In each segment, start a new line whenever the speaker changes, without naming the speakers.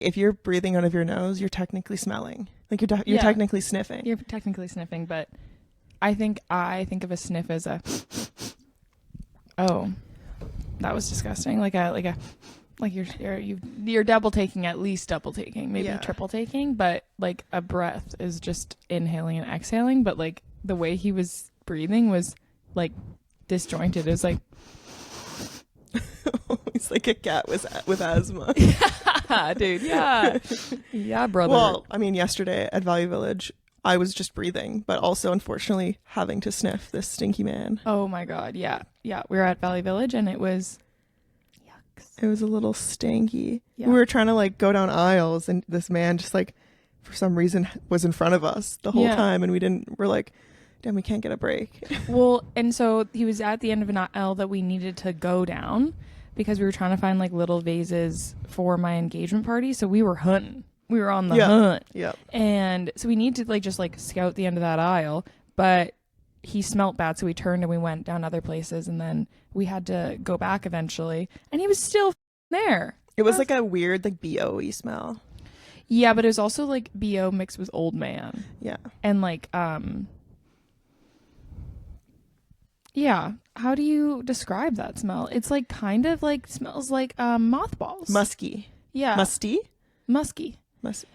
If you're breathing out of your nose, you're technically smelling. Like you're technically sniffing.
You're technically sniffing, but I think of a sniff as a, oh, that was disgusting. Like you're double taking, at least double taking, maybe triple taking, but like a breath is just inhaling and exhaling. But like the way he was breathing was like disjointed. It was like,
He's like a cat with asthma.
yeah, dude. Yeah. Yeah, brother.
Well, I mean, yesterday at Value Village, I was just breathing, but also unfortunately having to sniff this stinky man.
Oh my God. Yeah. Yeah. We were at Valley Village and it was
It was a little stinky.
Yeah.
We were trying to like go down aisles and this man just like for some reason was in front of us the whole time and we're like, damn, we can't get a break.
Well, and so he was at the end of an aisle that we needed to go down because we were trying to find like little vases for my engagement party. So we were hunting. We were on the hunt.
Yeah.
And so we need to like just like scout the end of that aisle, but he smelt bad, so we turned and we went down other places, and then we had to go back eventually, and he was still there.
It was like a weird like BO-y smell.
Yeah, but it was also like BO mixed with old man.
Yeah.
And like yeah, how do you describe that smell? It's like kind of like smells like mothballs.
Musky.
Yeah.
Musty?
Musky.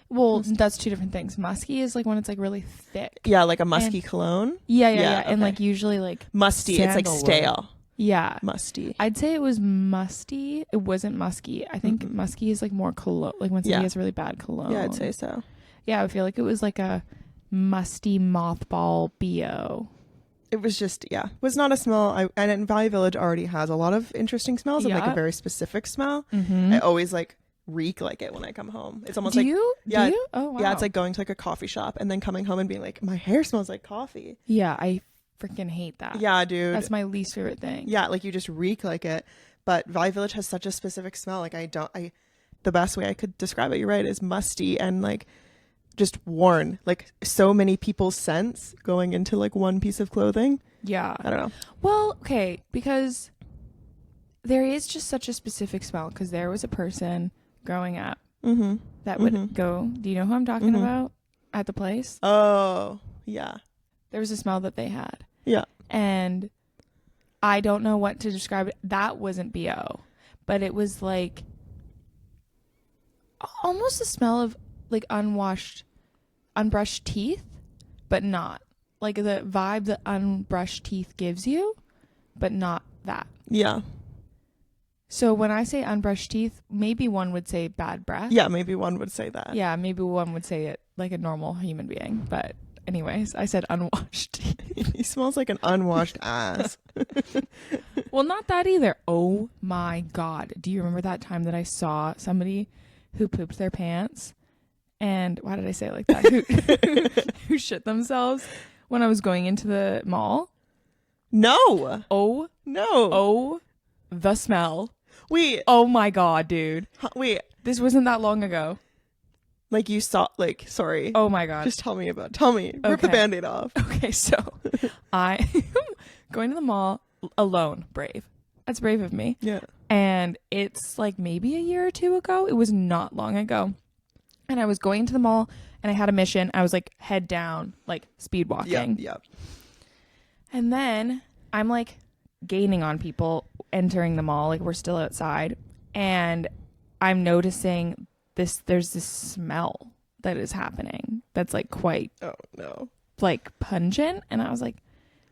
Well, that's two different things. Musky is like when it's like really thick.
Yeah, like a musky cologne.
Yeah. Okay. And like usually like
musty. It's like stale.
Yeah.
Musty.
I'd say it was musty. It wasn't musky. I think musky is like more cologne, like when somebody has really bad cologne.
Yeah, I'd say so.
Yeah, I feel like it was like a musty mothball BO.
It was just, it was not a smell. And Valley Village already has a lot of interesting smells and like a very specific smell. I always like reek like it when I come home. It's almost
Do you? Oh, wow.
Yeah, it's like going to like a coffee shop and then coming home and being like, my hair smells like coffee.
Yeah, I freaking hate that.
Yeah, dude.
That's my least favorite thing.
Yeah, like you just reek like it. But Valley Village has such a specific smell. Like the best way I could describe it, you're right, is musty and like just worn. Like so many people's scents going into like one piece of clothing.
Yeah.
I don't know.
Well, okay, because there is just such a specific smell, because there was a person growing up that would go, do you know who I'm talking about at the place?
Oh, yeah.
There was a smell that they had.
Yeah.
And I don't know what to describe it. That wasn't BO, but it was like almost the smell of like unbrushed teeth, but not. Like the vibe that unbrushed teeth gives you, but not that.
Yeah.
So when I say unbrushed teeth, maybe one would say bad breath.
Yeah, maybe one would say that.
Yeah, maybe one would say it like a normal human being. But anyways, I said unwashed teeth.
He smells like an unwashed ass.
Well, not that either. Oh my God. Do you remember that time that I saw somebody who pooped their pants? And why did I say it like that? Who shit themselves when I was going into the mall?
No.
Oh.
No.
Oh, the smell.
Wait.
Oh my God, dude.
Wait.
This wasn't that long ago.
Like you saw, like, sorry.
Oh my God.
Just tell me. Rip the Band-Aid off.
Okay, so I am going to the mall alone. Brave. That's brave of me.
Yeah.
And it's like maybe a year or two ago. It was not long ago. And I was going to the mall and I had a mission. I was like head down, like speed walking.
Yep.
And then I'm like gaining on people entering the mall. Like we're still outside. And I'm noticing there's this smell that is happening that's like quite like pungent. And I was like,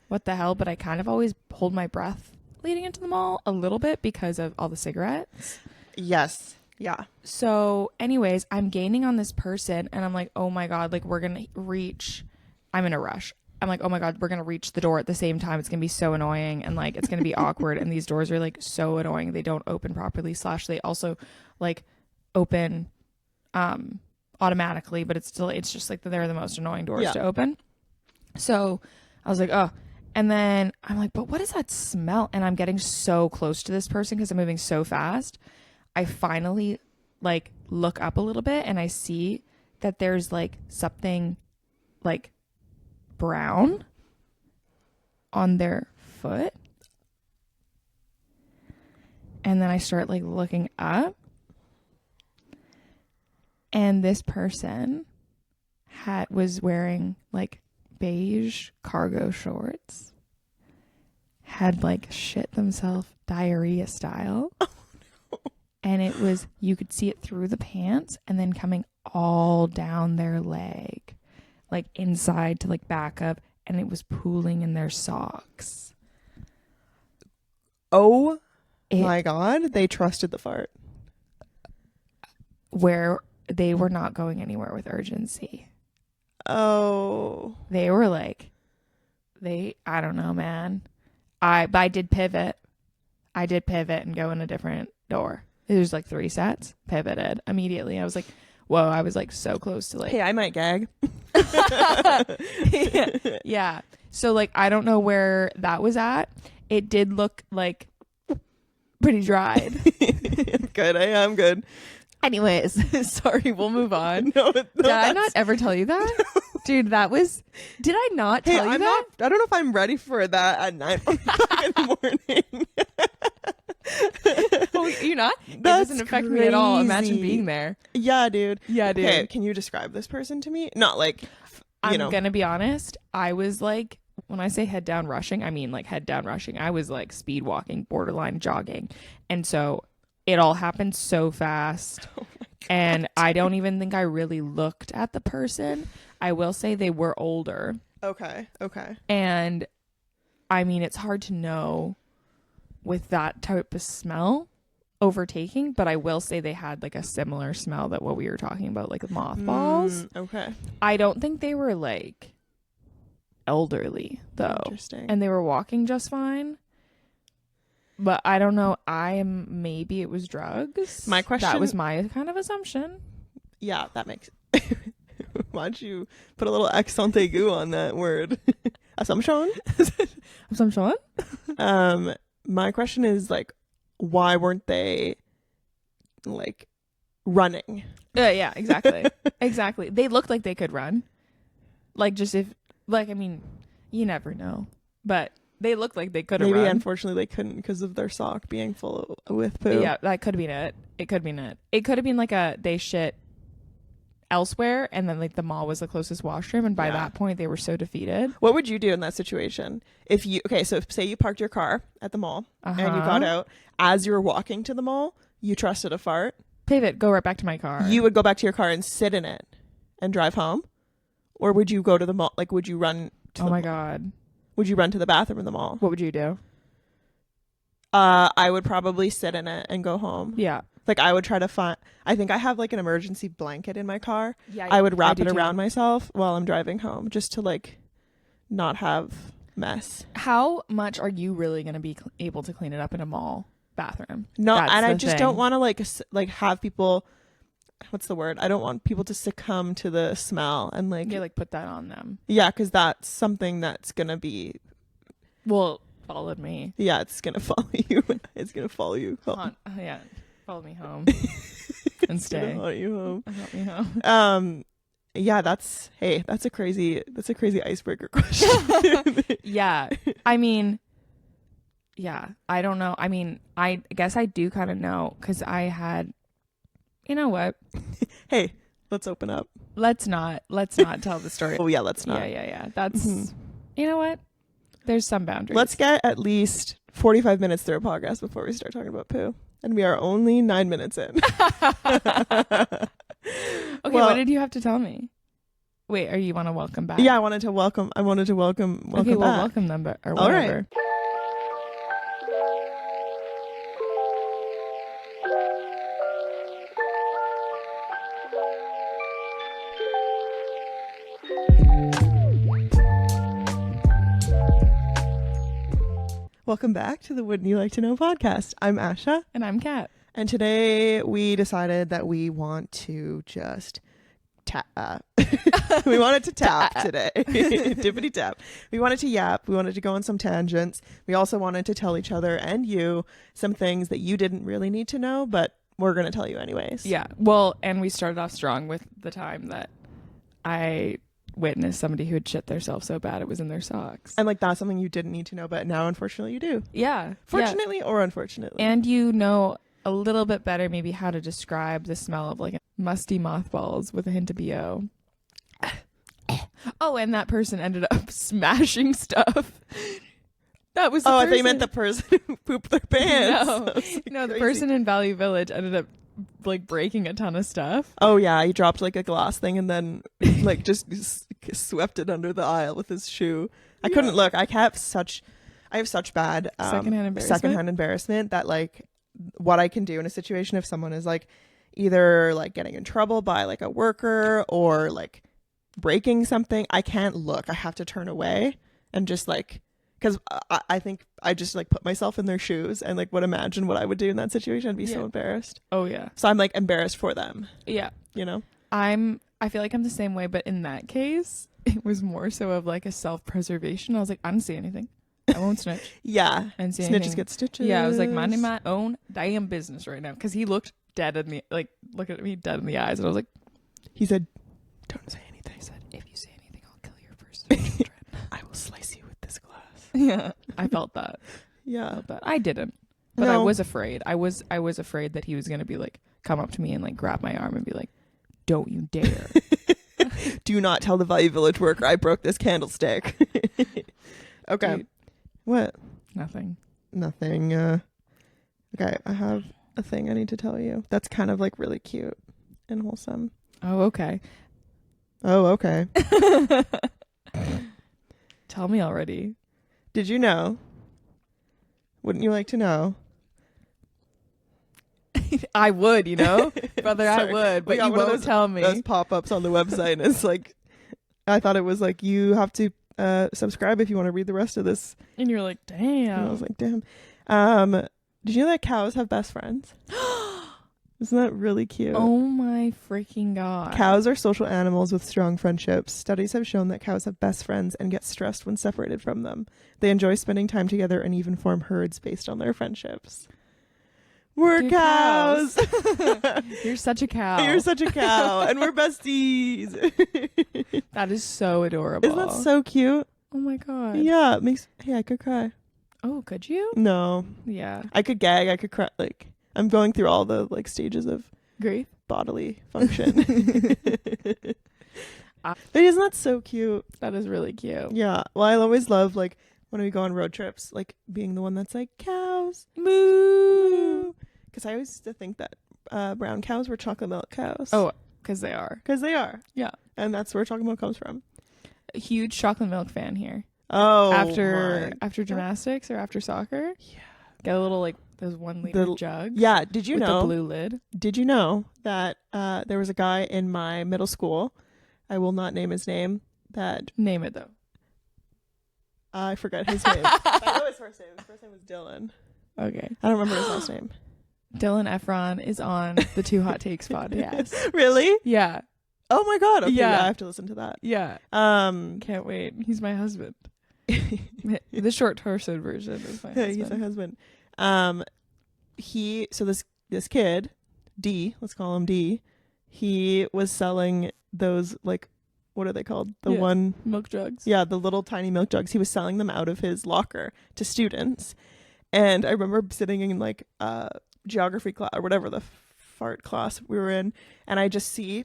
what the hell? But I kind of always hold my breath leading into the mall a little bit because of all the cigarettes.
Yes. Yeah.
So anyways, I'm gaining on this person and I'm like, oh my God, like I'm in a rush. I'm like, oh my God, we're going to reach the door at the same time. It's going to be so annoying. And like, it's going to be awkward. And these doors are like so annoying. They don't open properly. / they also like open automatically, but it's just like they're the most annoying doors to open. So I was like, oh, and then I'm like, but what is that smell? And I'm getting so close to this person because I'm moving so fast. I finally like look up a little bit and I see that there's like something like brown on their foot. And then I start like looking up And this person was wearing like beige cargo shorts, had like shit themselves diarrhea style. Oh, no. And it was, you could see it through the pants and then coming all down their leg, like inside to like back up, and it was pooling in their socks.
Oh my God, they trusted the fart.
Where they were not going anywhere with urgency.
Oh.
They were like, I don't know, man. But I did pivot. And go in a different door. It was like 3 sets, pivoted immediately. I was like, whoa, I was like so close to like.
Hey, I might gag.
Yeah. So like, I don't know where that was at. It did look like pretty dried.
Good. I am good.
Anyways, sorry, we'll move on.
No,
did I not ever tell you that? No. Dude, did I not tell you that?
I don't know if I'm ready for that at 9 in the morning.
Oh, you're not?
That
it doesn't affect me at all. Imagine being there.
Yeah, dude.
Okay,
can you describe this person to me? Not like,
I'm going to be honest. I was like, when I say head down rushing, I mean like head down rushing. I was like speed walking, borderline jogging. And so it all happened so fast. Oh my God. And I don't even think I really looked at the person. I will say they were older.
Okay.
And I mean, it's hard to know with that type of smell overtaking, but I will say they had like a similar smell that what we were talking about, like mothballs.
Okay.
I don't think they were like elderly though.
Interesting.
And they were walking just fine. But I don't know. Maybe it was drugs.
My question.
That was my kind of assumption.
Yeah, that makes. Why'd you put a little accent aigu on that word? Assumption.
Assumption.
My question is like, why weren't they like running?
Yeah, exactly. Exactly. They looked like they could run. Like just if, like, I mean, you never know, but. They looked like they could have run.
Maybe, unfortunately, they couldn't because of their sock being full with poo.
Yeah, that could have been it. It could have been it. It could have been like they shit elsewhere, and then like the mall was the closest washroom, and by that point, they were so defeated.
What would you do in that situation? So say you parked your car at the mall, and you got out. As you were walking to the mall, you trusted a fart.
Pivot, go right back to my car.
You would go back to your car and sit in it and drive home? Or would you go to the mall? Like, would you run to the mall?
God.
Would you run to the bathroom in the mall?
What would you do?
I would probably sit in it and go home.
Yeah.
Like I would try to find, I think I have like an emergency blanket in my car.
Yeah.
I would wrap it around myself while I'm driving home just to like not have mess.
How much are you really going to be able to clean it up in a mall bathroom?
No, and I just don't want to like have people, what's the word? I don't want people to succumb to the smell and like.
Yeah, like put that on them.
Yeah, because that's something that's going to be.
Well, followed me.
Yeah, it's going to follow you. It's going to follow you home.
Yeah, follow me home and stay.
Follow you home.
Help me home.
Yeah, that's a crazy icebreaker question.
Yeah. I mean, yeah, I don't know. I mean, I guess I do kind of know because I had, you know what?
Hey, let's open up.
Let's not tell the story.
Oh yeah, let's not.
Yeah. That's, you know what? There's some boundaries.
Let's get at least 45 minutes through a podcast before we start talking about poo. And we are only 9 minutes in.
Okay, what did you have to tell me? Wait, or you want to welcome back?
Yeah, I wanted to welcome
okay, well,
back.
welcome them, or whatever.
All right. Welcome back to the Wouldn't You Like to Know podcast. I'm Asha.
And I'm Kat.
And today we decided that we want to just we wanted to tap today. Tippity tap. We wanted to yap. We wanted to go on some tangents. We also wanted to tell each other and you some things that you didn't really need to know, but we're going to tell you anyways.
Yeah. Well, and we started off strong with the time that I witnessed somebody who had shit themselves so bad it was in their socks.
And like that's something you didn't need to know, but now unfortunately you do.
Yeah.
Fortunately or unfortunately.
And you know, a little bit better maybe how to describe the smell of like musty mothballs with a hint of BO. Oh, and that person ended up smashing stuff. That was the
I
person.
thought you meant the person who pooped their pants.
No, no, the person in Value Village ended up like breaking a ton of stuff.
Oh yeah, he dropped like a glass thing and then like just swept it under the aisle with his shoe. I couldn't look. I have such bad secondhand embarrassment that like what I can do in a situation if someone is like either like getting in trouble by like a worker or like breaking something, I can't look. I have to turn away and just like, because I think I just like put myself in their shoes and like would imagine what I would do in that situation. I'd be so embarrassed.
Oh yeah.
So I'm like embarrassed for them.
Yeah.
You know?
I feel like I'm the same way, but in that case, it was more so of like a self-preservation. I was like, I don't see anything. I won't snitch.
Yeah.
And see
Snitches
anything.
get stitches.
Yeah, I was like minding my own damn business right now because he looked dead at me, like looking at me dead in the eyes, and I was like,
he said, "Don't say anything."
He said, "If you say anything, I'll kill your first children.
I will slice you with this glass."
Yeah, I felt that.
Yeah,
I didn't, but
no.
I was afraid. I was afraid that he was gonna be like, come up to me and like grab my arm and be like, "Don't you dare."
Do not tell the Value Village worker I broke this candlestick. Okay.
Dude.
What?
Nothing.
Okay, I have a thing I need to tell you. That's kind of like really cute and wholesome.
Oh, okay.
Oh, okay.
Tell me already.
Did you know? Wouldn't you like to know?
I would, you know, brother. I would, but you won't tell me.
Those pop-ups on the website, and it's like, I thought it was like you have to subscribe if you want to read the rest of this.
And you're like, damn.
And I was like, damn. Did you know that cows have best friends? Isn't that really cute?
Oh my freaking god.
Cows are social animals with strong friendships. Studies have shown that cows have best friends and get stressed when separated from them. They enjoy spending time together and even form herds based on their friendships. We're cows.
You're such a cow.
You're such a cow. And we're besties.
That is so adorable.
Isn't that so cute?
Oh my god.
Yeah, it makes... Hey, I could cry.
Oh, could you?
No.
Yeah.
I could gag. I could cry. Like, I'm going through all the like stages of
grief,
bodily function. But isn't that so cute?
That is really cute.
Yeah. Well, I always love like when we go on road trips, like being the one that's like cows,
moo.
Because I always used to think that brown cows were chocolate milk cows.
Oh, because they are.
Because they are.
Yeah.
And that's where chocolate milk comes from.
A huge chocolate milk fan here.
Oh.
After gymnastics or after soccer.
Yeah.
Get a little like those 1 liter jugs.
Yeah. Did you know?
With the blue lid.
Did you know that there was a guy in my middle school? I will not name his name. That
name it though.
I forgot his name. I know his first name. His first name was Dylan.
Okay.
I don't remember his last name.
Dylan Efron is on the Two Hot Takes podcast.
Really?
Yeah.
Oh my god. Okay,
yeah.
I have to listen to that.
Yeah.
Can't
wait. He's my husband. The short torso version is my husband.
He's my husband. This kid, D, let's call him D, he was selling those like, what are they called?
Milk jugs.
Yeah, the little tiny milk jugs. He was selling them out of his locker to students. And I remember sitting in like geography class or whatever the fart class we were in, and I just see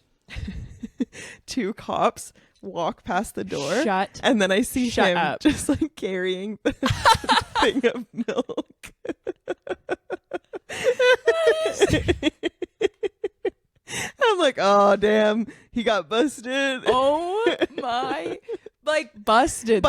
two cops walk past the door. And then I see him
up.
just like carrying the thing of milk. I'm like, oh damn, he got busted.
Oh my, like busted.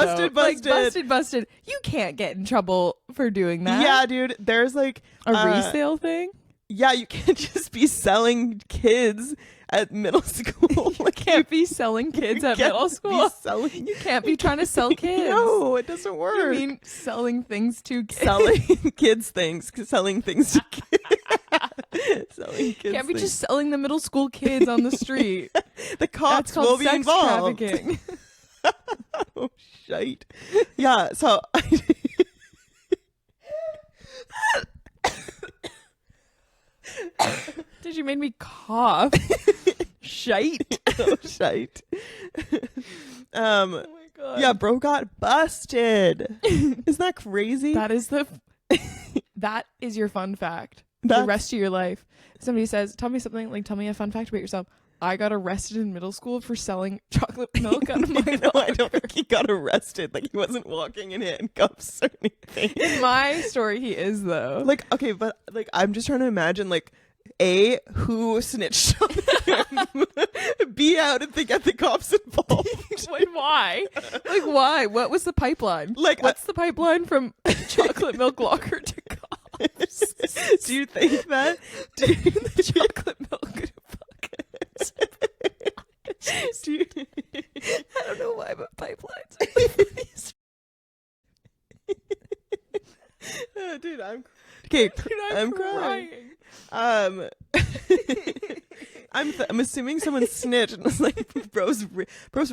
You can't get in trouble for doing that.
Yeah, dude. There's like
a resale thing.
Yeah, you can't just be selling kids at middle school.
You can't be selling kids at middle school. You can't be trying to sell kids.
No, it doesn't work.
You mean selling things to kids?
Selling kids things. Selling things to kids. Selling kids
can't be just selling the middle school kids on the street.
The cops will be involved.
Trafficking.
Oh, shite. Yeah, so...
Did you make me cough? Shite.
Oh, shite.
Oh my god.
Yeah, bro got busted. Isn't that crazy?
That is that is your fun fact. the rest of your life. Somebody says, tell me something, like, tell me a fun fact about yourself. I got arrested in middle school for selling chocolate milk out of my
No, I don't think he got arrested. Like, he wasn't walking in handcuffs or anything.
In my story, he is, though.
Like, okay, but, like, I'm just trying to imagine, like, A, who snitched on him? B, how did they get the cops involved?
Like, why? Like, why? What was the pipeline?
Like,
what's the pipeline from chocolate milk locker to cops?
Do you think that?
The chocolate milk.
Do you,
I don't know why, but pipelines are the funniest.
Dude, okay.
Dude,
I'm crying. I'm assuming someone snitched and was like, bro's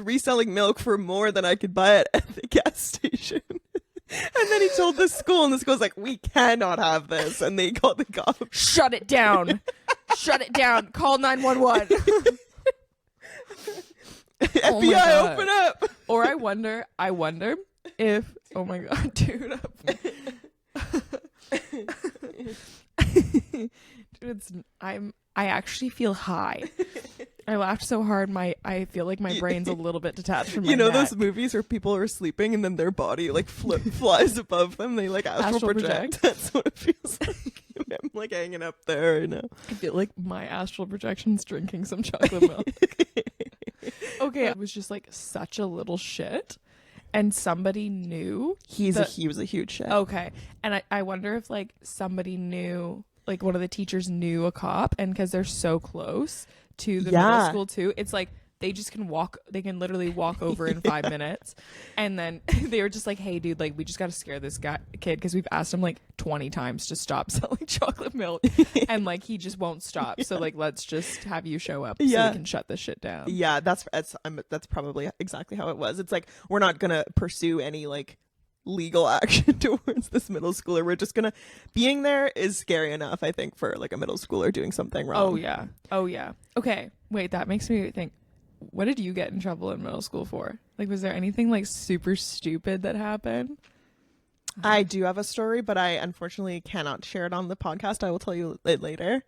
reselling milk for more than I could buy it at the gas station. And then he told the school, and the school's like, we cannot have this. And they called the cops.
Shut it down. Shut it down. Call 911.
FBI, open up.
Or I wonder if, oh my God, dude. Dude, I actually feel high. I laughed so hard, I feel like my brain's a little bit detached from my
You know
neck.
those movies where people are sleeping and then their body like flies above them? They like astral project. That's what it feels like. I'm like hanging up there right now.
I feel like my astral projection's drinking some chocolate milk. Okay, it was just like such a little shit. And somebody knew.
He was a huge shit.
Okay. And I wonder if like somebody knew, like one of the teachers knew a cop, and because they're so close to the middle school too, it's like they can literally walk over in 5 minutes. And then they were just like, hey dude, like we just got to scare this kid because we've asked him like 20 times to stop selling chocolate milk and like he just won't stop. So like let's just have you show up so we can shut this shit down.
Yeah, that's probably exactly how it was. It's like, we're not gonna pursue any like legal action towards this middle schooler. We're just gonna, being there is scary enough, I think, for like a middle schooler doing something wrong.
Oh yeah. Okay, wait, that makes me think, what did you get in trouble in middle school for? Like, was there anything like super stupid that happened?
I do have a story, but I unfortunately cannot share it on the podcast. I will tell you it later.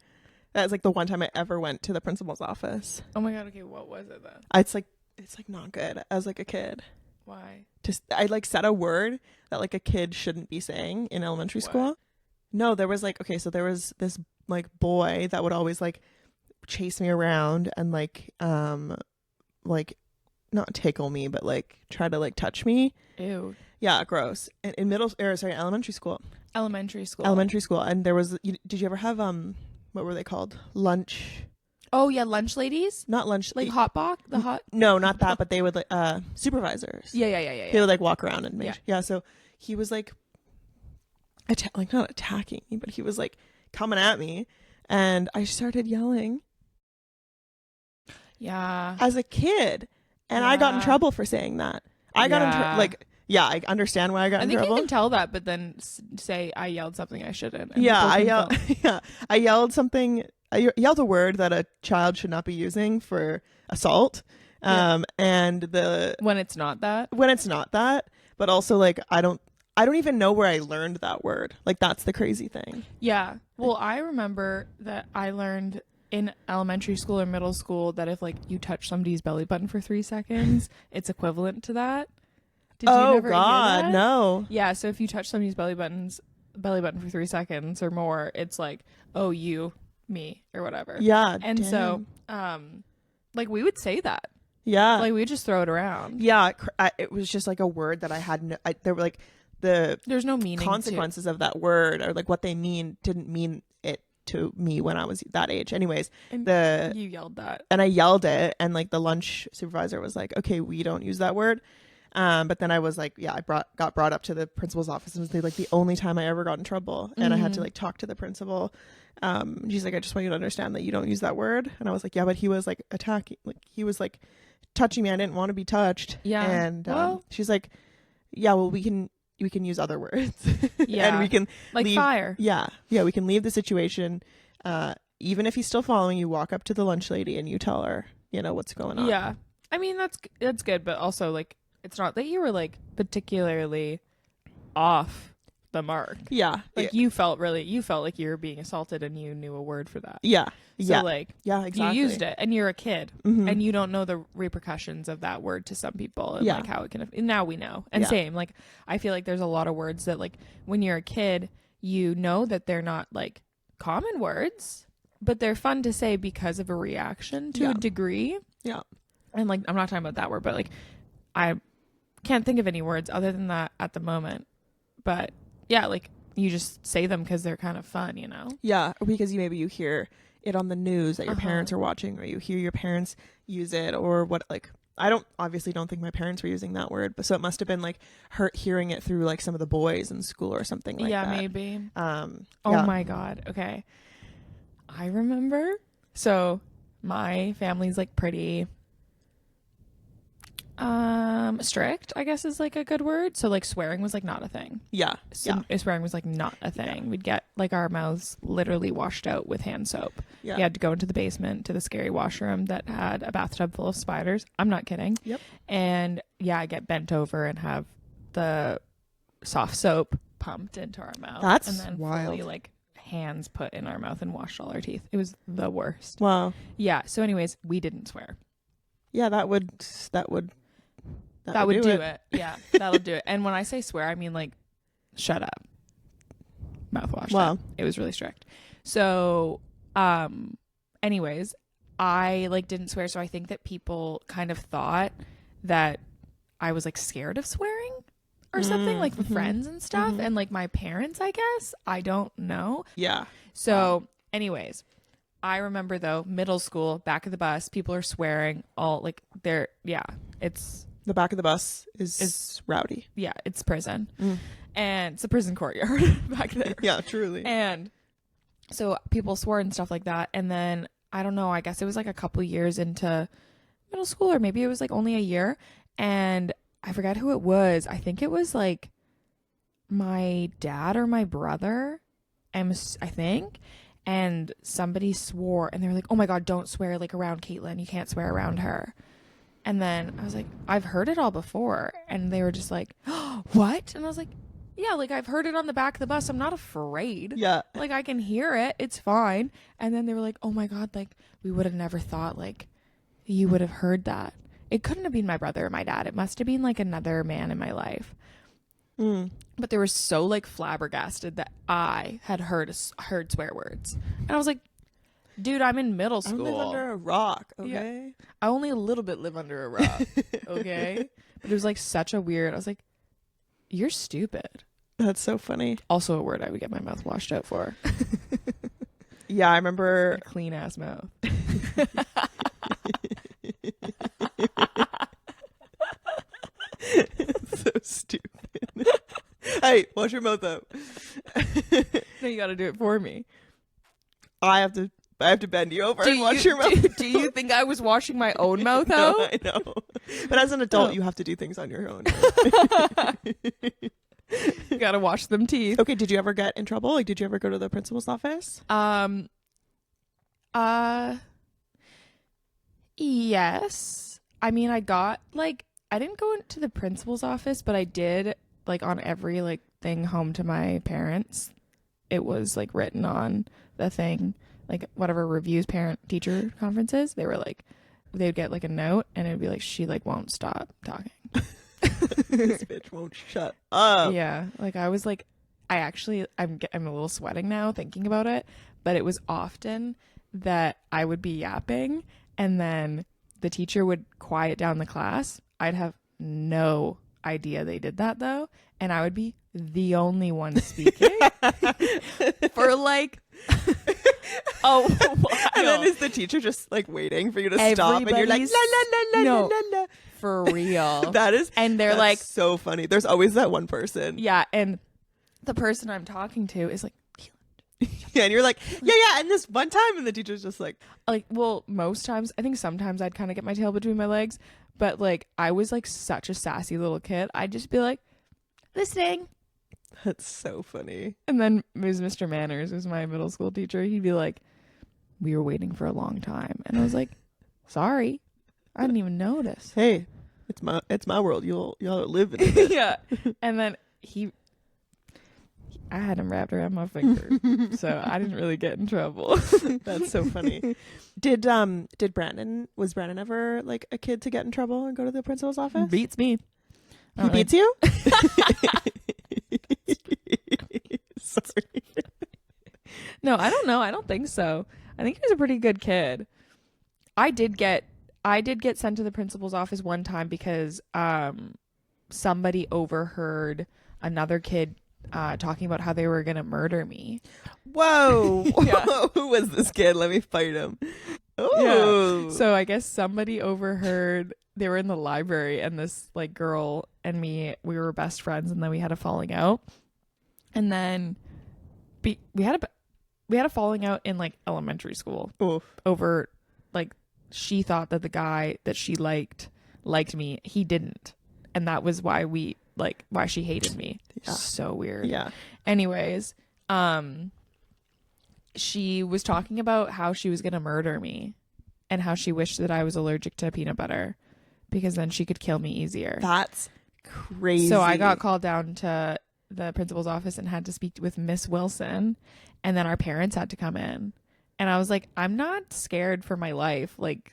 That's like the one time I ever went to the principal's office.
Oh my God. Okay, what was it then?
It's like not good as like a kid.
Why?
I like said a word that like a kid shouldn't be saying in elementary school. No, there was like, okay, so there was this like boy that would always like chase me around and like not tickle me, but like try to like touch me.
Ew.
Yeah, gross. In elementary school.
Elementary school.
And there was, did you ever have what were they called? Lunch.
Oh yeah, lunch ladies?
Not lunch.
Like hot box? The hot?
No, not that, but they would like supervisors.
Yeah.
They would like walk around and make so he was like like not attacking me, but he was like coming at me, and I started yelling.
Yeah.
As a kid, and I got in trouble for saying that. I got in I understand why I got in trouble.
I think you can tell that, but then say I yelled something I shouldn't.
I yelled something. I yelled a word that a child should not be using for assault. And
when it's not that,
but also like I don't even know where I learned that word. Like, that's the crazy thing.
Yeah. Well, I remember that I learned in elementary school or middle school that if like you touch somebody's belly button for 3 seconds, it's equivalent to that. Did you never hear that?
No.
Yeah. So if you touch somebody's belly button for 3 seconds or more, it's like, oh, you, me, or whatever.
Yeah.
And so, like we would say that.
Yeah.
Like we would just throw it around.
Yeah. It was just like a word that I had. There were like there's
no meaning
consequences of that word, or like what they didn't mean it to me when I was that age. Anyways,
and you yelled that,
and I yelled it, and like the lunch supervisor was like, "Okay, we don't use that word." But then I was like, I got brought up to the principal's office, and it was like the only time I ever got in trouble, and I had to like talk to the principal. She's like, I just want you to understand that you don't use that word. And I was like, yeah, but he was like attacking, like he was like touching me. I didn't want to be touched.
Yeah.
And she's like, yeah, well, we can use other words.
Yeah.
And we can
like
leave,
fire.
Yeah. Yeah. We can leave the situation. Even if he's still following you, walk up to the lunch lady and you tell her, what's going on.
Yeah. I mean, that's good. But also like, it's not that you were like particularly off the mark.
Yeah.
Like you felt like you were being assaulted and you knew a word for that.
Yeah.
So like
yeah, exactly.
you used it and you're a kid and you don't know the repercussions of that word to some people and like how it can, and now we know. And same, like I feel like there's a lot of words that like when you're a kid, you know that they're not like common words, but they're fun to say because of a reaction to a degree.
Yeah.
And like, I'm not talking about that word, but like I can't think of any words other than that at the moment. But yeah, like you just say them because they're kind of fun, you know?
Yeah. Because you hear it on the news that your parents are watching, or you hear your parents use it, or what, like I obviously don't think my parents were using that word, but so it must have been like hearing it through like some of the boys in school or something like that. Yeah,
maybe. Oh my God. Okay. I remember. So my family's like pretty strict, I guess is like a good word. So like swearing was like not a thing. Swearing was like not a thing. We'd get like our mouths literally washed out with hand soap. You had to go into the basement to the scary washroom that had a bathtub full of spiders. I'm not kidding. And I get bent over and have the soft soap pumped into our mouth.
That's
and then
wild.
Fully like hands put in our mouth and washed all our teeth. It was the worst.
Wow.
Yeah. So anyways, we didn't swear.
Yeah, that would
do it. Yeah, that'll do it. And when I say swear, I mean like shut up. Mouthwash.
Wow.
It was really strict. So anyways, I like didn't swear, so I think that people kind of thought that I was like scared of swearing or something, like with friends and stuff, and like my parents, I guess. I don't know.
Yeah.
So anyways, I remember though, middle school, back of the bus, people are swearing all like it's
the back of the bus is rowdy.
Yeah, it's prison. And it's a prison courtyard back there.
Yeah, truly.
And so people swore and stuff like that. And then I don't know, I guess it was like a couple years into middle school, or maybe it was like only a year. And I forgot who it was. I think it was like my dad or my brother, I think. And somebody swore and they were like, oh my God, don't swear like around Caitlin. You can't swear around her. And then I was like, I've heard it all before. And they were just like, oh, what? And I was like, yeah, like I've heard it on the back of the bus. I'm not afraid.
Yeah.
Like I can hear it. It's fine. And then they were like, oh my God, like we would have never thought like you would have heard that. It couldn't have been my brother or my dad. It must have been like another man in my life. But they were so like flabbergasted that I had heard swear words. And I was like, dude, I'm in middle school.
I live under a rock, okay?
Yeah. I only a little bit live under a rock, okay? But it was like such a weird, I was like, you're stupid.
That's so funny.
Also a word I would get my mouth washed out for.
Yeah, I remember.
A clean ass mouth.
So stupid. Hey, wash your mouth out.
No, you gotta do it for me.
I have to bend you over and wash your mouth.
Do you think I was washing my own mouth out?
No, I know. But as an adult, you have to do things on your own.
You gotta wash them teeth.
Okay, did you ever get in trouble? Like, did you ever go to the principal's office?
Yes. I mean, I got like, I didn't go into the principal's office, but I did like on every like thing home to my parents. It was like written on the thing, like whatever reviews parent teacher conferences. They were like, they'd get like a note and it'd be like, she like won't stop talking.
This bitch won't shut up.
Yeah. Like I was like, I'm a little sweating now thinking about it, but it was often that I would be yapping and then the teacher would quiet down the class. I'd have no idea they did that though, and I would be the only one speaking for like oh while.
And then is the teacher just like waiting for you to stop and you're like la la la la la la.
For real.
That is,
and they're like
so funny. There's always that one person.
Yeah, and the person I'm talking to is like
yeah, and you're like, yeah, and this one time, and the teacher's just like,
well, most times, I think sometimes I'd kind of get my tail between my legs, but like, I was like such a sassy little kid. I'd just be like, listening.
That's so funny.
And then it was Mr. Manners, who's my middle school teacher. He'd be like, we were waiting for a long time. And I was like, sorry, I didn't even notice.
Hey, it's my world. Y'all live in it.
Yeah. And then he I had him wrapped around my finger, so I didn't really get in trouble.
That's so funny. Was Brandon ever like a kid to get in trouble and go to the principal's office?
Beats me.
He beats you? Sorry.
No, I don't know. I don't think so. I think he was a pretty good kid. I did get sent to the principal's office one time because somebody overheard another kid talking about how they were gonna murder me.
Whoa.
Yeah.
Who was this kid? Let me fight him.
Yeah.
Oh.
So I guess somebody overheard. They were in the library, and this like girl and me, we were best friends, and then we had a falling out. And then we had a falling out in like elementary school.
Oof.
Over like she thought that the guy that she liked me. He didn't, and that was why why she hated me.
Yeah.
So weird.
Yeah.
Anyways, she was talking about how she was gonna murder me, and how she wished that I was allergic to peanut butter, because then she could kill me easier.
That's crazy.
So I got called down to the principal's office and had to speak with Miss Wilson, and then our parents had to come in, and I was like, I'm not scared for my life. Like,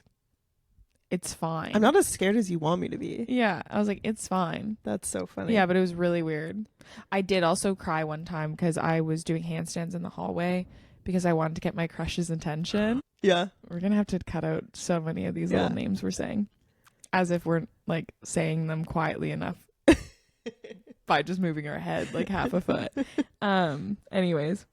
it's fine.
I'm not as scared as you want me to be.
Yeah, I was like, it's fine.
That's so funny.
Yeah, but it was really weird. I did also cry one time because I was doing handstands in the hallway because I wanted to get my crush's attention.
Yeah.
We're gonna have to cut out so many of these little names we're saying, as if we're like saying them quietly enough by just moving our head like half a foot. Anyways,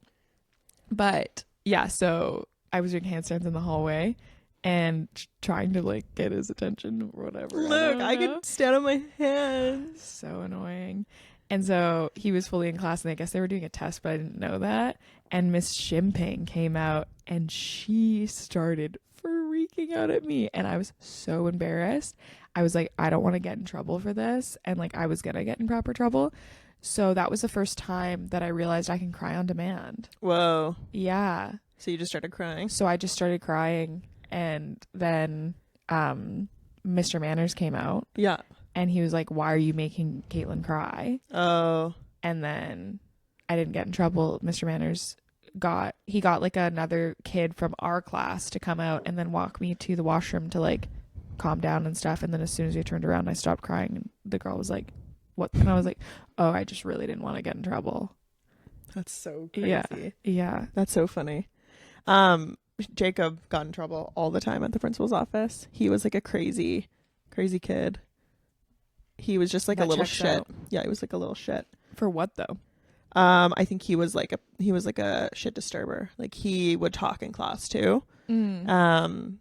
but yeah, so I was doing handstands in the hallway and trying to like get his attention or whatever.
Look, I can stand on my hands.
So annoying. And so he was fully in class, and I guess they were doing a test, but I didn't know that. And Miss Shimping came out, and she started freaking out at me, and I was so embarrassed. I was like, I don't want to get in trouble for this, and like I was gonna get in proper trouble. So that was the first time that I realized I can cry on demand.
Whoa.
Yeah.
So you just started crying?
So I just started crying, and then Mr. Manners came out.
Yeah.
And he was like, why are you making Caitlin cry?
Oh.
And then I didn't get in trouble. Mr. Manners got like another kid from our class to come out and then walk me to the washroom to like calm down and stuff. And then as soon as we turned around, I stopped crying, and the girl was like, what? And I was like, oh, I just really didn't want to get in trouble.
That's so crazy.
Yeah.
That's so funny. Jacob got in trouble all the time at the principal's office. He was like a crazy kid. He was just like
That
a little
checks
shit.
out.
Yeah, he was like a little shit.
For what though?
I think he was like a shit disturber. Like he would talk in class too. And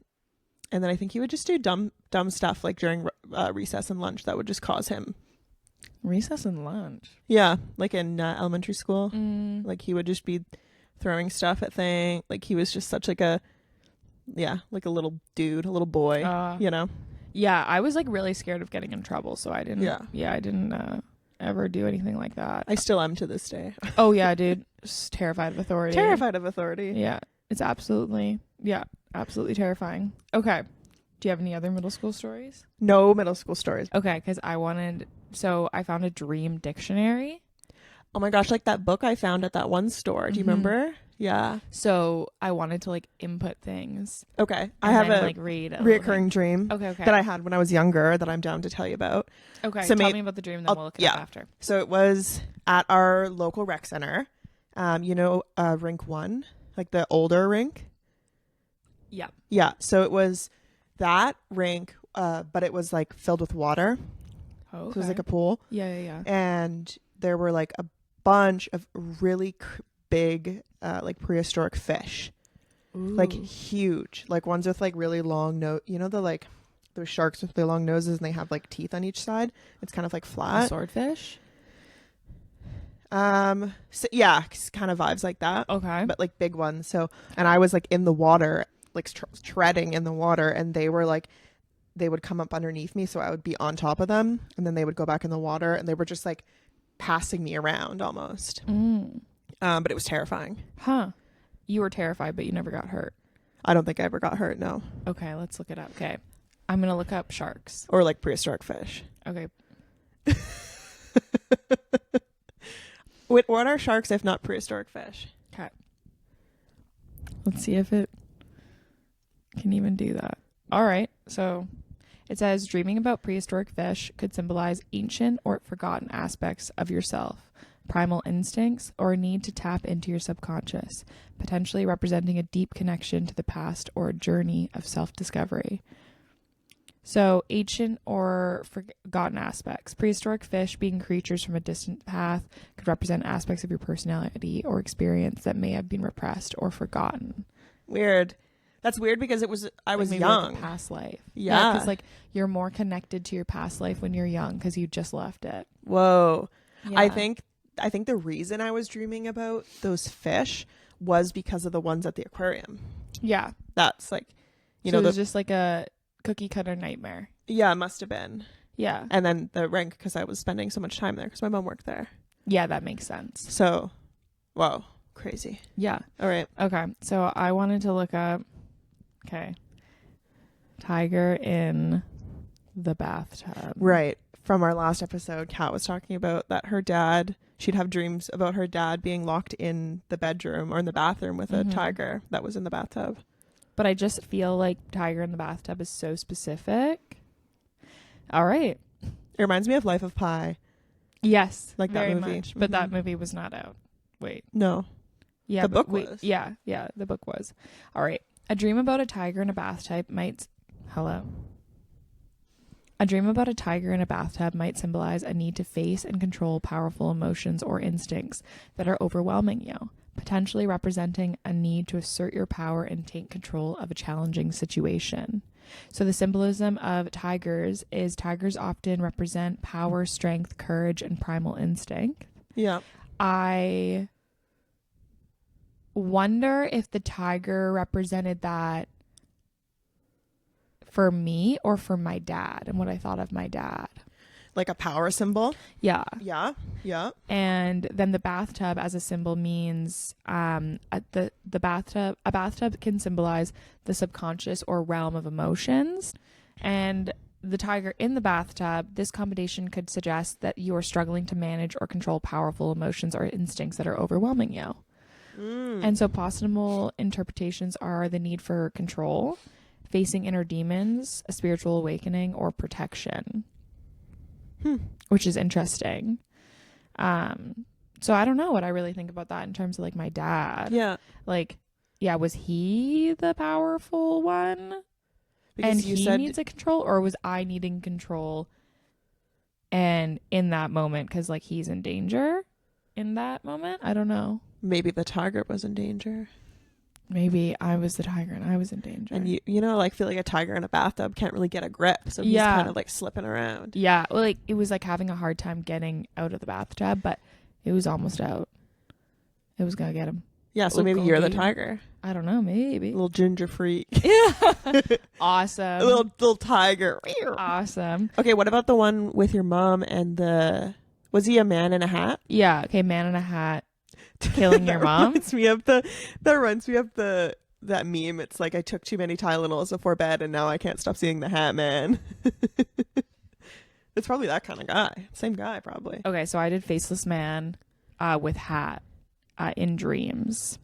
then I think he would just do dumb stuff like during recess and lunch that would just cause him.
Recess and lunch.
Yeah, like in elementary school. Like he would just be throwing stuff at things. Like he was just such like a little dude, a little boy, you know.
Yeah, I was like really scared of getting in trouble, so I didn't. Yeah, I didn't ever do anything like that.
I still am to this day.
Oh yeah, dude, just terrified of authority.
Terrified of authority.
Yeah, it's absolutely terrifying. Okay, do you have any other middle school stories?
No middle school stories.
Okay, because I found a dream dictionary.
Oh my gosh, like that book I found at that one store. Do you remember? Yeah.
So I wanted to like input things.
Okay. I have a
like read a
reoccurring dream
Okay.
that I had when I was younger that I'm down to tell you about.
Okay.
So
tell me about the dream, then we'll look it up after.
So it was at our local rec center. Rink 1, like the older rink.
Yeah.
Yeah. So it was that rink, but it was like filled with water.
Oh, okay.
So it was like a pool.
Yeah.
And there were like a bunch of really big like prehistoric fish.
Ooh.
Like huge, like ones with like really long nose, you know, those sharks with their long noses and they have like teeth on each side. It's kind of like flat.
A swordfish.
So, yeah, kind of vibes like that.
Okay.
But like big ones. So, and I was like in the water, like treading in the water, and they would come up underneath me, so I would be on top of them, and then they would go back in the water, and they were just like passing me around almost. But it was terrifying.
Huh. You were terrified, but you never got hurt.
I don't think I ever got hurt, no.
Okay, let's look it up. Okay. I'm going to look up sharks.
Or like prehistoric fish.
Okay.
What are sharks if not prehistoric fish?
Okay. Let's see if it can even do that. All right. So it says dreaming about prehistoric fish could symbolize ancient or forgotten aspects of yourself, primal instincts, or a need to tap into your subconscious, potentially representing a deep connection to the past or a journey of self-discovery. So, ancient or forgotten aspects. Prehistoric fish, being creatures from a distant past, could represent aspects of your personality or experience that may have been repressed or forgotten.
Weird. That's weird because I was
maybe
young.
like a past life.
Yeah.
Because like you're more connected to your past life when you're young because you just left it.
Whoa.
Yeah.
I think the reason I was dreaming about those fish was because of the ones at the aquarium.
Yeah.
That's like,
so it was just like a cookie cutter nightmare.
Yeah, it must have been.
Yeah.
And then the rank because I was spending so much time there because my mom worked there.
Yeah, that makes sense.
So, whoa, crazy.
Yeah.
All right.
Okay. So I wanted to look up, tiger in the bathtub.
Right. From our last episode, Kat was talking about that she'd have dreams about her dad being locked in the bedroom or in the bathroom with a tiger that was in the bathtub.
But I just feel like tiger in the bathtub is so specific. All right.
It reminds me of Life of Pi.
Yes.
Like that
very
movie.
much. But that movie was not out. Wait.
No.
Yeah.
The book was.
Yeah. Yeah. The book was. All right. A dream about a tiger in a bathtub might... Hello. A dream about a tiger in a bathtub might symbolize a need to face and control powerful emotions or instincts that are overwhelming you, potentially representing a need to assert your power and take control of a challenging situation. So the symbolism of tigers is tigers often represent power, strength, courage, and primal instinct.
Yeah.
I wonder if the tiger represented that for me or for my dad and what I thought of my dad.
Like a power symbol?
Yeah.
Yeah. Yeah.
And then the bathtub as a symbol means a bathtub can symbolize the subconscious or realm of emotions. And the tiger in the bathtub, this combination could suggest that you are struggling to manage or control powerful emotions or instincts that are overwhelming you. And so possible interpretations are the need for control, facing inner demons, a spiritual awakening, or protection. Which is interesting. So I don't know what I really think about that in terms of like my dad.
Yeah.
Like, yeah, was he the powerful one?
Because
and
you
he
said
needs a control, or was I needing control? And in that moment, because like he's in danger in that moment, I don't know.
maybe the tiger was in danger.
Maybe I was the tiger and I was in danger.
And you know, like feel like a tiger in a bathtub can't really get a grip, so he's
Yeah.
kind of like slipping around.
Yeah, well, like it was like having a hard time getting out of the bathtub, but it was almost out. It was gonna get him.
Yeah, so maybe you're the tiger.
I don't know, maybe.
A little ginger freak.
Awesome.
A little tiger.
Awesome.
Okay, what about the one with your mom and was he a man in a hat?
Yeah, okay, man in a hat killing your mom.
Reminds me of that meme. It's like I took too many Tylenols before bed and now I can't stop seeing the Hat Man. It's probably that kind of guy. Same guy, probably.
Okay, so I did faceless man with hat in dreams.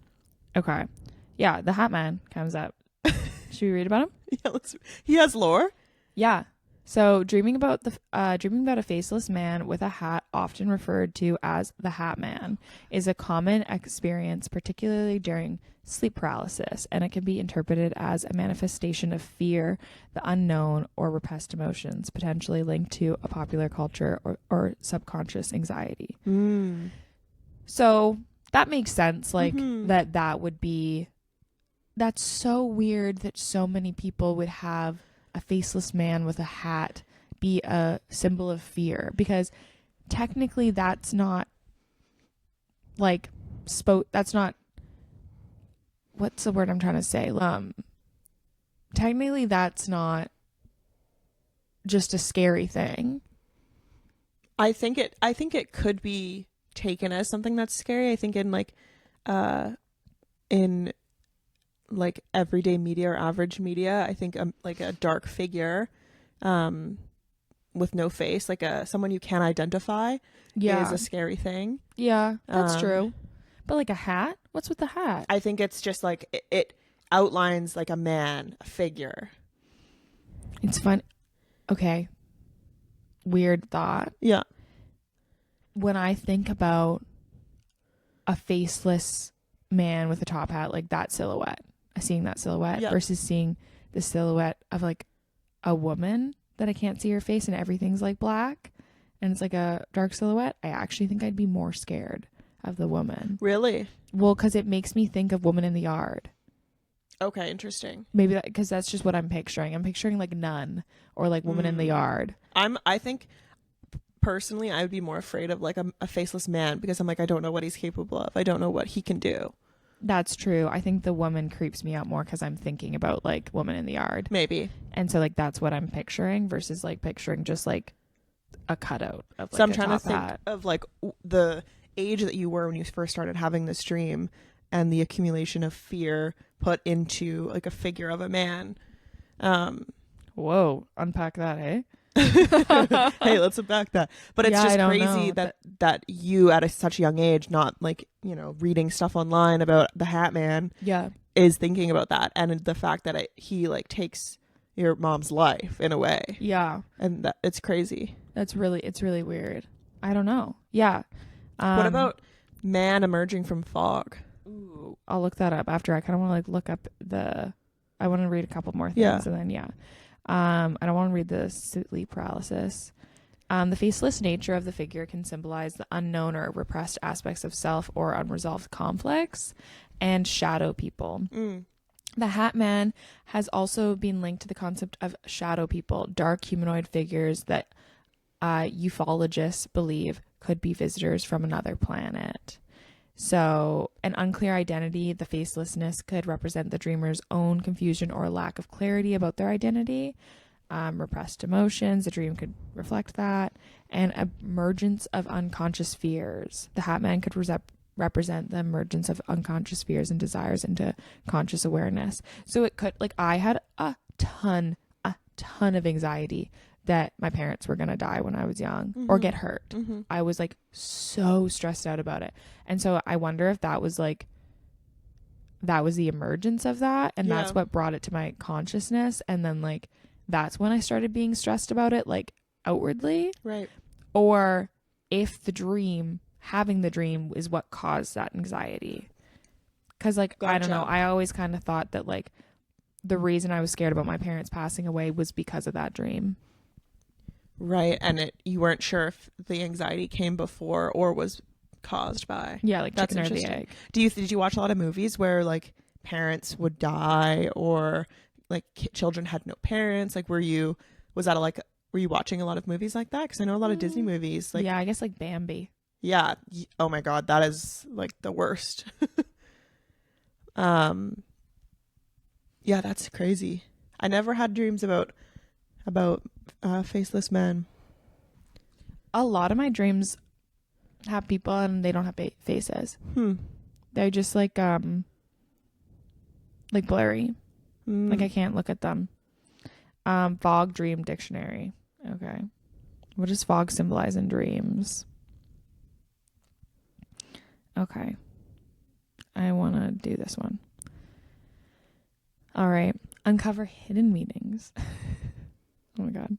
Okay. Yeah, the Hat Man comes up. Should we read about him?
Yeah, he has lore.
Yeah. So dreaming about a faceless man with a hat, often referred to as the Hat Man, is a common experience, particularly during sleep paralysis, and it can be interpreted as a manifestation of fear, the unknown, or repressed emotions, potentially linked to a popular culture or subconscious anxiety. So that makes sense. Like that would be. That's so weird that so many people would have a faceless man with a hat be a symbol of fear, because technically that's not like that's not, what's the word I'm trying to say? Technically that's not just a scary thing.
I think it could be taken as something that's scary. I think in like everyday media or average media, I think like a dark figure with no face, like someone you can't identify, is a scary thing.
Yeah, that's true. But like a hat? What's with the hat?
I think it's just like it outlines like a man, a figure.
It's fun. Okay. Weird thought.
Yeah.
When I think about a faceless man with a top hat, like that silhouette, seeing that silhouette versus seeing the silhouette of like a woman that I can't see her face and everything's like black and it's like a dark silhouette, I actually think I'd be more scared of the woman.
Really?
Well, because it makes me think of Woman in the Yard.
Okay, interesting.
Maybe because that's just what I'm picturing. I'm picturing like Nun or like Woman in the Yard.
I think personally I would be more afraid of like a faceless man because I'm like, I don't know what he's capable of. I don't know what he can do.
That's true. I think the woman creeps me out more because I'm thinking about like Woman in the Yard.
Maybe.
And so like that's what I'm picturing versus like picturing just like a cutout of like
so I'm
a
trying to think
hat.
of like the age that you were when you first started having this dream and the accumulation of fear put into like a figure of a man.
Whoa, unpack that, eh?
Hey, let's unpack that. But it's just crazy that you at such a young age, not like, you know, reading stuff online about the Hat Man, is thinking about that, and the fact that he like takes your mom's life in a way.
Yeah,
and that it's crazy.
It's really weird. I don't know. Yeah.
What about man emerging from fog?
Ooh, I'll look that up after. I kind of want to like look up I want to read a couple more things and then I don't want to read the sleep paralysis. The faceless nature of the figure can symbolize the unknown or repressed aspects of self or unresolved conflicts and shadow people. The Hat Man has also been linked to the concept of shadow people, dark humanoid figures that ufologists believe could be visitors from another planet. So, an unclear identity, the facelessness could represent the dreamer's own confusion or lack of clarity about their identity. Repressed emotions, the dream could reflect that. And emergence of unconscious fears. The Hat Man could represent the emergence of unconscious fears and desires into conscious awareness. So it could, like, I had a ton of anxiety that my parents were going to die when I was young or get hurt. I was like so stressed out about it. And so I wonder if that was the emergence of that. And that's what brought it to my consciousness. And then like, that's when I started being stressed about it, like outwardly.
Right.
Or if having the dream is what caused that anxiety. Cause like, I don't know. I always kind of thought that like the reason I was scared about my parents passing away was because of that dream.
Right. And you weren't sure if the anxiety came before or was caused by.
Yeah, like
that's
chicken or the egg.
Did you watch a lot of movies where like parents would die or like children had no parents? Like were you watching a lot of movies like that? Because I know a lot of Disney movies. Like
yeah, I guess like Bambi.
Yeah. Oh my God, that is like the worst. Yeah, that's crazy. I never had dreams about faceless men.
A lot of my dreams have people and they don't have faces. They're just like blurry. Like I can't look at them. Fog dream dictionary. Okay. What does fog symbolize in dreams? Okay. I want to do this one. All right. Uncover hidden meanings. Oh my God.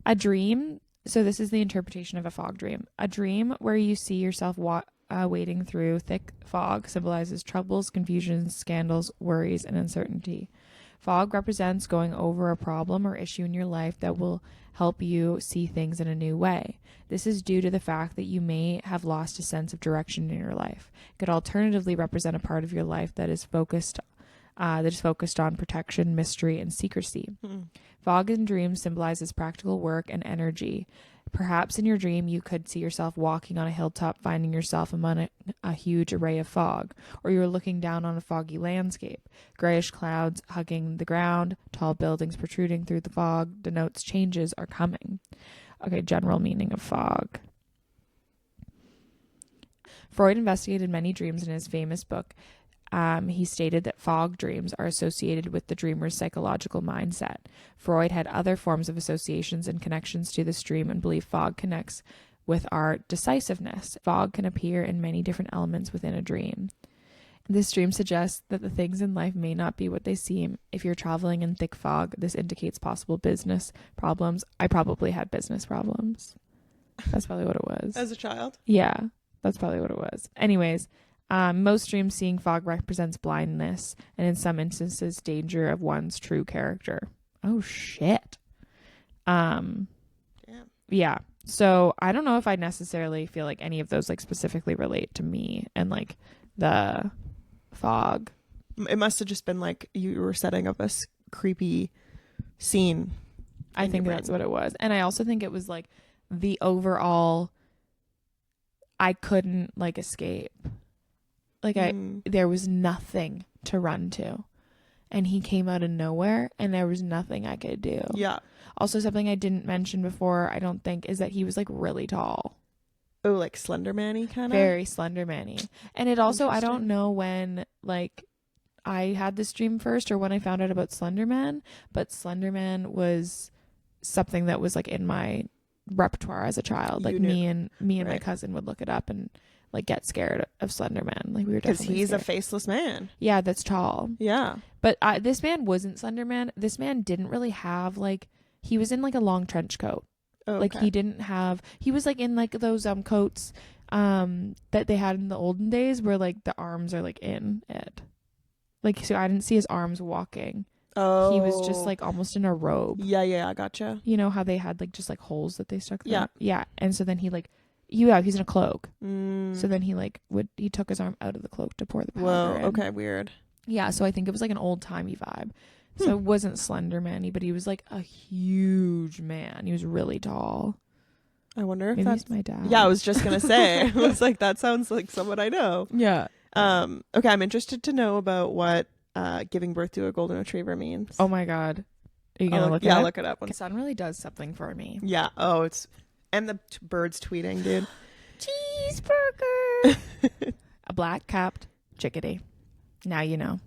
A dream. So this is the interpretation of a fog dream. A dream where you see yourself wading through thick fog symbolizes troubles, confusions, scandals, worries, and uncertainty. Fog represents going over a problem or issue in your life that will help you see things in a new way. This is due to the fact that you may have lost a sense of direction in your life. It could alternatively represent a part of your life that is focused on protection, mystery, and secrecy. Fog in dreams symbolizes practical work and energy. Perhaps in your dream, you could see yourself walking on a hilltop, finding yourself among a huge array of fog, or you're looking down on a foggy landscape. Grayish clouds hugging the ground, tall buildings protruding through the fog denotes changes are coming. Okay, general meaning of fog. Freud investigated many dreams in his famous book, he stated that fog dreams are associated with the dreamer's psychological mindset. Freud had other forms of associations and connections to this dream and believed fog connects with our decisiveness. Fog can appear in many different elements within a dream. This dream suggests that the things in life may not be what they seem. If you're traveling in thick fog, this indicates possible business problems. I probably had business problems. That's probably what it was.
As a child?
Yeah, that's probably what it was. Anyways, most dreams seeing fog represents blindness and in some instances danger of one's true character. Oh, shit.
Damn.
Yeah. So I don't know if I necessarily feel like any of those like specifically relate to me and like the fog.
It must have just been like you were setting up a creepy scene.
I think that's what it was. And I also think it was like the overall, I couldn't like escape. Like there was nothing to run to. And he came out of nowhere and there was nothing I could do.
Yeah.
Also, something I didn't mention before, I don't think, is that he was like really tall.
Oh, like Slender Man-y kind of?
Very Slender Man-y. And it also, I don't know when like I had this dream first or when I found out about Slender Man, but Slender Man was something that was like in my repertoire as a child. Like me and my cousin would look it up and like get scared of Slender Man. Like we were definitely
because he's
scared.
A faceless man.
Yeah, that's tall.
Yeah.
But this man wasn't Slender Man. This man didn't really have like, he was in like a long trench coat.
Oh,
like
okay.
he didn't have, he was like in like those coats that they had in the olden days where like the arms are like in it. Like, so I didn't see his arms walking.
Oh.
He was just like almost in a robe.
Yeah, I gotcha.
You know how they had like just like holes that they stuck them?
Yeah.
Yeah. And so then he like, he's in a cloak.
Mm.
So then he took his arm out of the cloak to pour the powder
Whoa,
in.
okay, weird.
Yeah, so I think it was like an old-timey vibe. So it wasn't Slender Man-y, but he was like a huge man. He was really tall.
I wonder if
Maybe
that's
he's my dad.
Yeah, I was just gonna say. I was like, that sounds like someone I know.
Yeah.
Okay, I'm interested to know about what giving birth to a golden retriever means.
Oh my god. Are you gonna look it up?
Yeah, look it up.
My son really does something for me.
Yeah. Oh, it's and the birds tweeting, dude.
Cheeseburger. A black-capped chickadee. Now you know.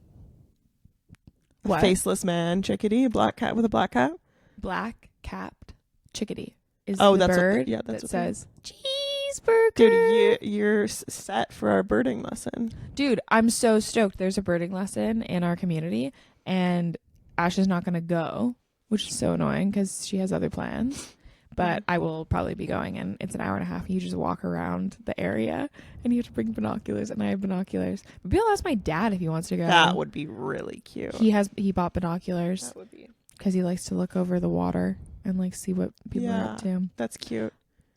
What?
Faceless man, chickadee, a black cat with a black hat.
Black-capped chickadee is
Oh,
the
that's
bird
that's
that
what
says cheeseburger.
Dude, you're set for our birding lesson.
Dude, I'm so stoked. There's a birding lesson in our community, and Ash is not going to go, which is so annoying because she has other plans. But I will probably be going, and it's an hour and a half. You just walk around the area, and you have to bring binoculars, and I have binoculars. Maybe I'll ask my dad if he wants to go.
That would be really cute.
He bought binoculars.
That would be.
Because he likes to look over the water and like see what people are up to.
That's cute.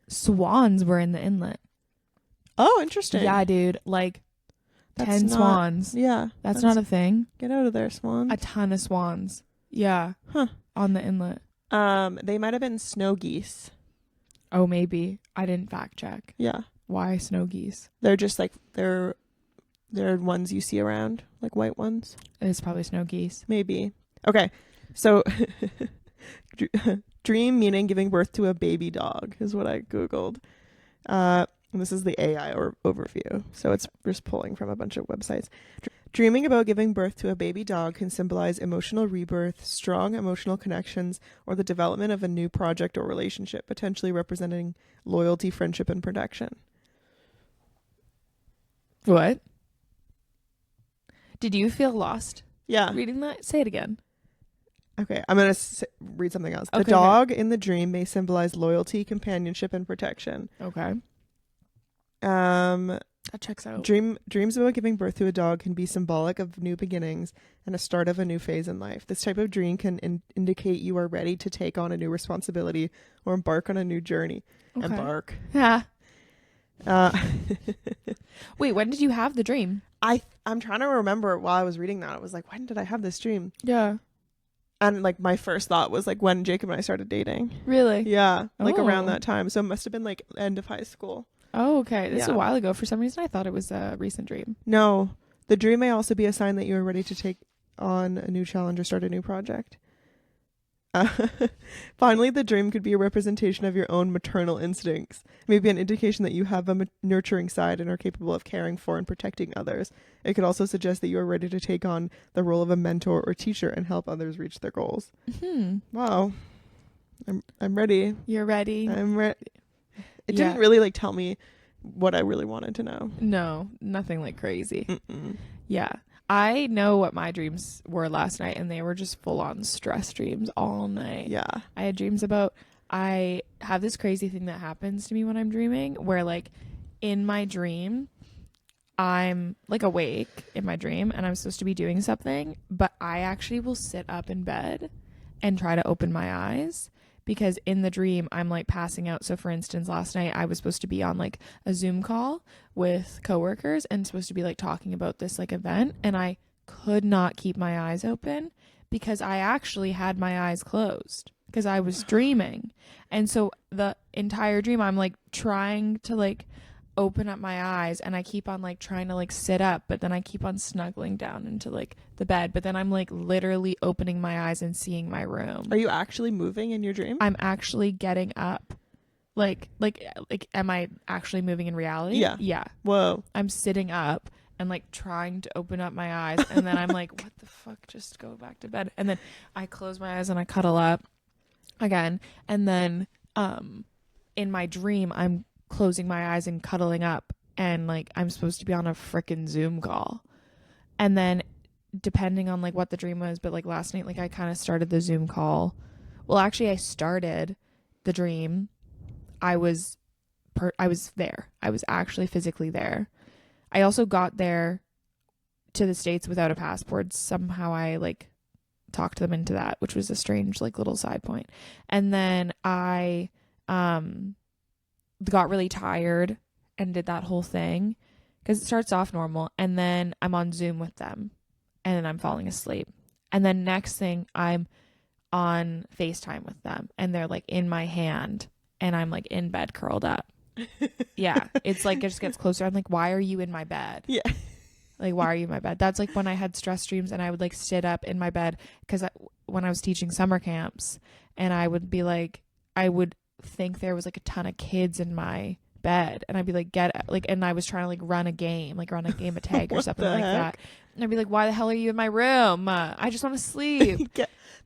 Swans were in the inlet.
Oh, interesting.
Yeah, dude. Like 10 swans.
Yeah.
That's not a thing.
Get out of there, swans.
A ton of swans. Yeah.
Huh.
On the inlet.
They might have been snow geese.
Oh, maybe. I didn't fact check.
Yeah.
Why snow geese?
They're just like they're ones you see around, like white ones.
It's probably snow geese.
Maybe. Okay. So dream meaning giving birth to a baby dog is what I googled. And this is the AI overview. So it's just pulling from a bunch of websites. Dreaming about giving birth to a baby dog can symbolize emotional rebirth, strong emotional connections, or the development of a new project or relationship, potentially representing loyalty, friendship, and protection.
What? Did you feel lost
Yeah.
reading that? Say it again.
Okay, I'm going to read something else.
Okay,
the dog in the dream may symbolize loyalty, companionship, and protection.
Okay. That checks out.
Dreams about giving birth to a dog can be symbolic of new beginnings and a start of a new phase in life. This type of dream can indicate you are ready to take on a new responsibility or embark on a new journey.
Okay.
Embark.
Yeah. Wait, when did you have the dream?
I'm trying to remember while I was reading that. I was like, when did I have this dream?
Yeah.
And like my first thought was like when Jacob and I started dating.
Really?
Yeah, like around
Oh.
that time. So it must have been like end of high school.
Oh, okay. This is
Yeah.
a while ago. For some reason, I thought it was a recent dream.
No, the dream may also be a sign that you are ready to take on a new challenge or start a new project. Uh, Finally, the dream could be a representation of your own maternal instincts, maybe an indication that you have a nurturing side and are capable of caring for and protecting others. It could also suggest that you are ready to take on the role of a mentor or teacher and help others reach their goals. Wow. I'm ready.
You're ready?
I'm ready. It didn't really like tell me what I really wanted to know.
No, nothing like crazy. Yeah. I know what my dreams were last night, and they were just full on stress dreams all night.
Yeah.
I had dreams about, I have this crazy thing that happens to me when I'm dreaming where like in my dream, I'm like awake in my dream and I'm supposed to be doing something, but I actually will sit up in bed and try to open my eyes. Because in the dream, I'm like passing out. So for instance, last night I was supposed to be on like a Zoom call with coworkers and supposed to be like talking about this like event. And I could not keep my eyes open because I actually had my eyes closed because I was dreaming. And so the entire dream, I'm like trying to like open up my eyes and I keep on like trying to like sit up, but then I keep on snuggling down into like the bed, but then I'm like literally opening my eyes and seeing my room.
Are you actually moving in your dream?
I'm actually getting up. Like am I actually moving in reality? Yeah.
Whoa.
I'm sitting up and like trying to open up my eyes and then I'm like, what the fuck, just go back to bed. And then I close my eyes and I cuddle up again. And then in my dream I'm closing my eyes and cuddling up and like I'm supposed to be on a frickin' Zoom call. And then depending on like what the dream was, but like last night like I kind of started the Zoom call. Well, actually I started the dream. I was there. I was actually physically there. I also got there to the States without a passport. Somehow I like talked them into that, which was a strange like little side point. And then I got really tired and did that whole thing because it starts off normal and then I'm on Zoom with them and then I'm falling asleep. And then next thing I'm on FaceTime with them and they're like in my hand and I'm like in bed curled up. Yeah. It's like it just gets closer. I'm like, why are you in my bed?
Yeah.
Like, why are you in my bed? That's like when I had stress dreams and I would like sit up in my bed because when I was teaching summer camps and I would be like, I would think there was like a ton of kids in my bed and I'd be like and I was trying to like run a game of tag or something like that and I'd be like, why the hell are you in my room? I just want to sleep.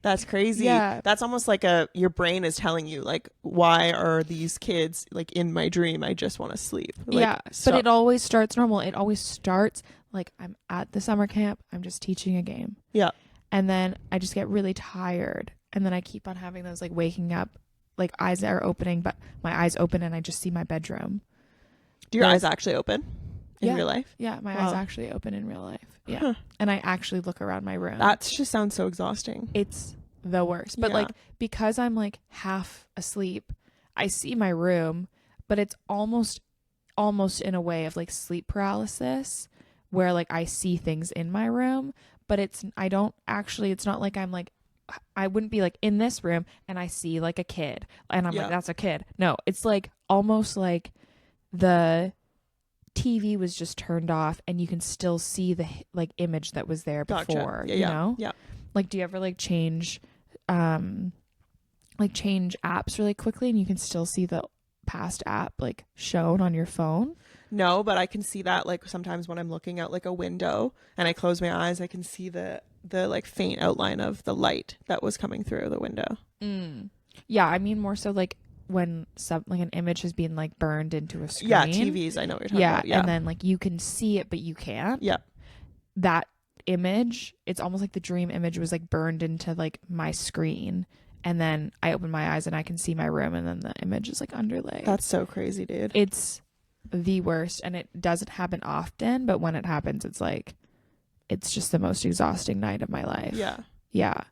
That's crazy.
Yeah,
that's almost like your brain is telling you like, why are these kids like in my dream? I just want to sleep. Like,
yeah,
stop.
but it always starts normal. It always starts like I'm at the summer camp, I'm just teaching a game, and then I just get really tired and then I keep on having those like waking up like eyes are opening, but my eyes open and I just see my bedroom.
Do your eyes actually open in real life?
Yeah, my eyes actually open in real life. Yeah. Huh. And I actually look around my room.
That just sounds so exhausting.
It's the worst. But like because I'm like half asleep, I see my room, but it's almost in a way of like sleep paralysis where like I see things in my room, but it's not like I'm like I wouldn't be like in this room and I see like a kid and I'm like, that's a kid. No, it's like almost like the TV was just turned off and you can still see the like image that was there before, you know? Yeah. Like, do you ever like change apps really quickly and you can still see the past app like shown on your phone?
No, but I can see that like sometimes when I'm looking out like a window and I close my eyes, I can see the like faint outline of the light that was coming through the window.
Yeah, I mean more so like when like an image has been like burned into a screen.
Yeah, TVs, I know what you're talking about. Yeah,
and then like you can see it but you can't.
Yeah.
That image, it's almost like the dream image was like burned into like my screen and then I open my eyes and I can see my room and then the image is like underlaid.
That's so crazy, dude.
It's the worst and it doesn't happen often, but when it happens it's like it's just the most exhausting night of my life. Yeah,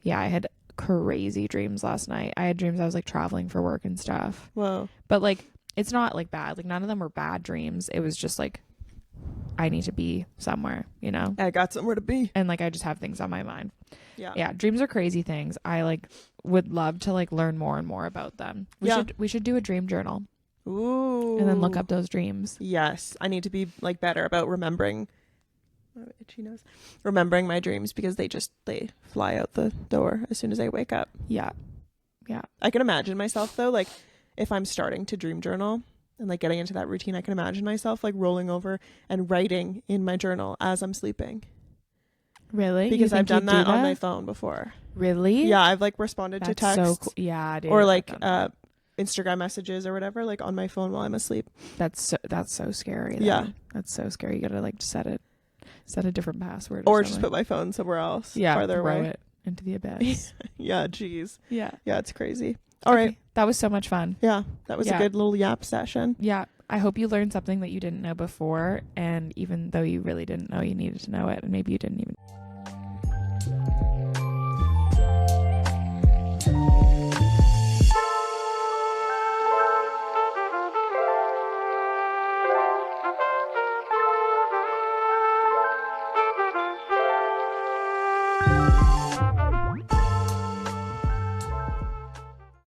I had crazy dreams last night. I had dreams I was like traveling for work and stuff.
Whoa.
But like it's not like bad, like none of them were bad dreams. It was just like I need to be somewhere, you know?
I got somewhere to be.
And like I just have things on my mind.
Yeah,
dreams are crazy things. I like would love to like learn more and more about them. We should do a dream journal.
Ooh.
And then look up those dreams.
Yes, I need to be like better about remembering Oh, itchy nose. Remembering my dreams because they fly out the door as soon as I wake up.
Yeah.
I can imagine myself though, like if I'm starting to dream journal and like getting into that routine, I can imagine myself like rolling over and writing in my journal as I'm sleeping.
Really?
Because I've done that on my phone before.
Really?
Yeah, I've like responded to texts.
So cool. Yeah, dude.
Or like Instagram messages or whatever, like on my phone while I'm asleep.
That's so scary. Though.
Yeah.
That's so scary. You gotta like set a different password.
Or just put my phone somewhere else.
Yeah.
Farther
throw
away.
it into the abyss.
Yeah, jeez.
Yeah.
Yeah, it's crazy. All right.
That was so much fun.
Yeah, that was a good little yap session.
Yeah. I hope you learned something that you didn't know before. And even though you really didn't know, you needed to know it. And maybe you didn't even.